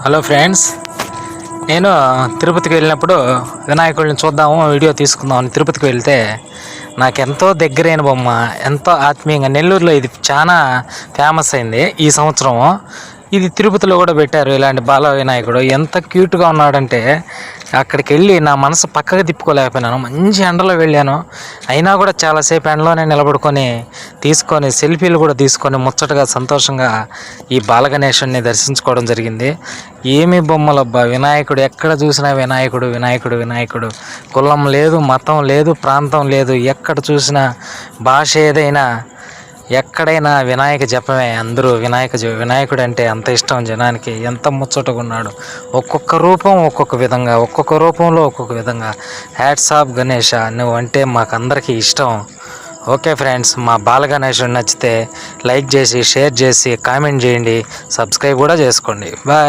Hello friends, నేను తిరుపతికి వెళ్ళినప్పుడు వినాయకుడిని చూద్దాము వీడియో తీసుకుందామని తిరుపతికి వెళ్తే నాకెంతో దగ్గరైన బొమ్మ, ఎంతో ఆత్మీయంగా నెల్లూరులో ఇది చాలా ఫేమస్ అయింది ఈ సంవత్సరం. ఇది తిరుపతిలో కూడా పెట్టారు. ఇలాంటి బాల వినాయకుడు ఎంత క్యూట్గా ఉన్నాడంటే అక్కడికి వెళ్ళి నా మనసు పక్కగా తిప్పుకోలేకపోయినాను. మంచి ఎండలో వెళ్ళాను, అయినా కూడా చాలాసేపు ఎండలోనే నిలబడుకొని తీసుకొని సెల్ఫీలు కూడా తీసుకొని ముచ్చటగా సంతోషంగా ఈ బాలగణేశుడిని దర్శించుకోవడం జరిగింది. ఏమి బొమ్మలబ్బా, వినాయకుడు ఎక్కడ చూసినా వినాయకుడు వినాయకుడు వినాయకుడు. కులం లేదు, మతం లేదు, ప్రాంతం లేదు, ఎక్కడ చూసినా భాష ఏదైనా ఎక్కడైనా వినాయక జపమే. అందరూ వినాయకుడు అంటే అంత ఇష్టం జనానికి. ఎంత ముచ్చటగా ఉన్నాడు. ఒక్కొక్క రూపం ఒక్కొక్క విధంగా, ఒక్కొక్క రూపంలో ఒక్కొక్క విధంగా. హ్యాట్స్ ఆఫ్ గణేష, నువ్వు అంటే మాకందరికీ ఇష్టం. ఓకే ఫ్రెండ్స్, మా బాల గణేశుడు నచ్చితే లైక్ చేసి, షేర్ చేసి, కామెంట్ చేయండి, సబ్స్క్రైబ్ కూడా చేసుకోండి. బాయ్.